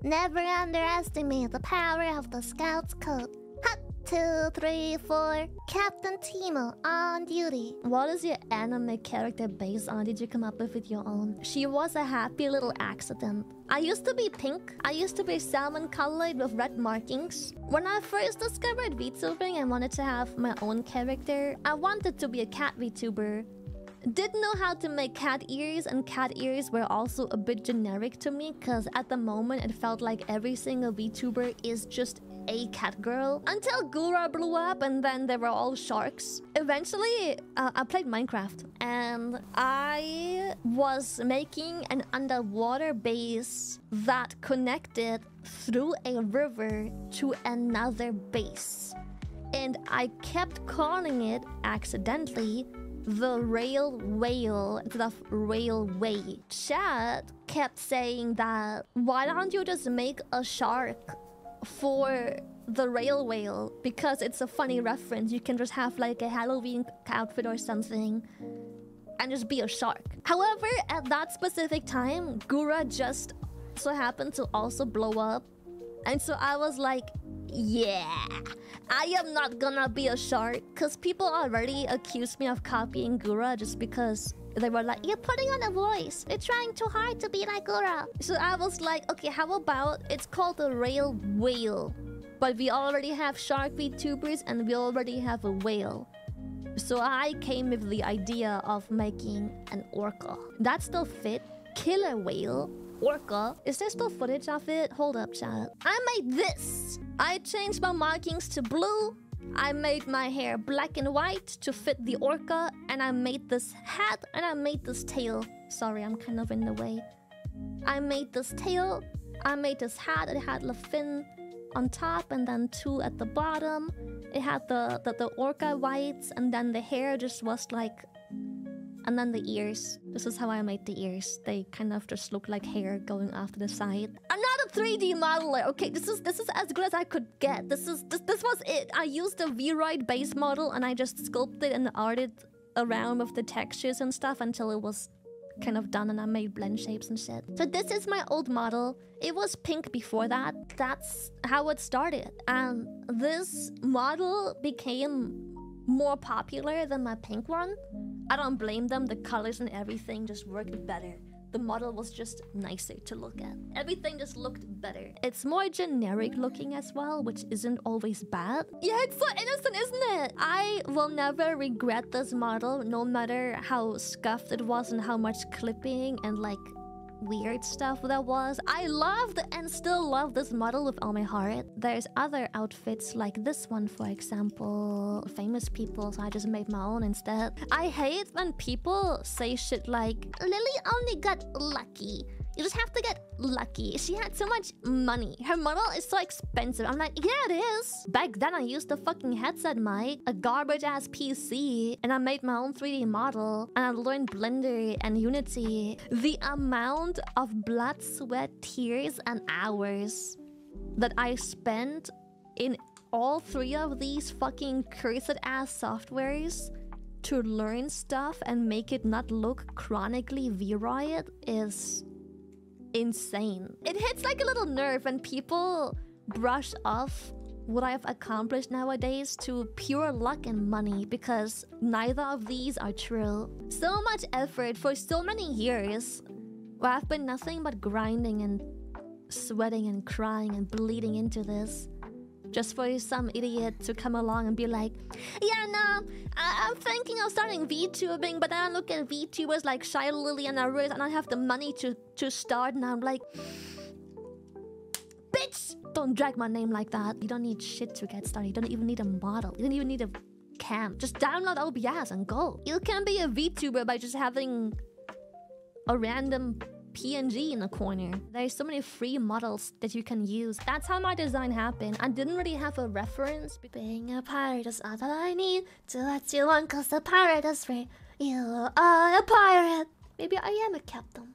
Never underestimate the power of the Scout's code. Hut, 2, 3, 4. Captain Teemo on duty. What is your anime character based on? Did you come up with your own? She was a happy little accident. I used to be pink. I used to be salmon colored with red markings. When I first discovered VTubing and wanted to have my own character, I wanted to be a cat VTuber. Didn't know how to make cat ears, and cat ears were also a bit generic to me because at the moment it felt like every single VTuber is just a cat girl. Until Gura blew up and then they were all sharks. Eventually, I played Minecraft and I was making an underwater base that connected through a river to another base. And I kept calling it, accidentally, the rail whale instead of railway. Chat kept saying that, why don't you just make a shark for the rail whale? Because it's a funny reference. You can just have like a Halloween outfit or something and just be a shark. However, at that specific time, Gura just so happened to also blow up. And so I was like, yeah, I am not gonna be a shark. Because people already accused me of copying Gura just because they were like, you're putting on a voice. You're trying too hard to be like Gura. So I was like, okay, how about it's called a rail whale. But we already have shark VTubers and we already have a whale. So I came with the idea of making an orca. That still fit. Killer whale. Orca. Is there still footage of it? Hold up, chat. I made this. I changed my markings to blue. I made my hair black and white to fit the orca. And I made this hat and I made this tail. Sorry, I'm kind of in the way. I made this tail. I made this hat. It had the fin on top and then 2 at the bottom. It had the orca whites and then the hair just was like... And then the ears. This is how I made the ears. They kind of just look like hair going off to the side. I'm not a 3D modeler. Okay, this is as good as I could get. This was it. I used a Vroid base model and I just sculpted and arted around with the textures and stuff until it was kind of done and I made blend shapes and shit. So this is my old model. It was pink before that. That's how it started. And this model became more popular than my pink one. I don't blame them. The colors and everything just worked better. The model was just nicer to look at. Everything just looked better. It's more generic looking as well, which isn't always bad. Yeah, it's so innocent, isn't it? I will never regret this model, no matter how scuffed it was and how much clipping and like weird stuff that was. I loved and still love this model with all my heart. There's other outfits like this one, for example, famous people, so I just made my own instead. I hate when people say shit like, Lily only got lucky. You just have to get lucky. She had so much money. Her model is so expensive. I'm like, yeah, it is. Back then, I used a fucking headset mic, a garbage-ass PC, and I made my own 3D model, and I learned Blender and Unity. The amount of blood, sweat, tears, and hours that I spent in all 3 of these fucking cursed-ass softwares to learn stuff and make it not look chronically Vroid is insane. It hits like a little nerve when people brush off what I've accomplished nowadays to pure luck and money, because neither of these are true. So much effort for so many years where I've been nothing but grinding and sweating and crying and bleeding into this, just for some idiot to come along and be like, yeah, no, I'm thinking of starting VTubing, but then I look at VTubers like Shy Lily and Arus and I have the money to start, and I'm like, bitch, don't drag my name like that. You don't need shit to get started. You don't even need a model. You don't even need a cam. Just download OBS and go. You can be a VTuber by just having a random PNG in the corner. There's so many free models that you can use. That's how my design happened. I didn't really have a reference. Being a pirate is all that I need to let you on, cause the pirate is free. You are a pirate. Maybe I am a captain.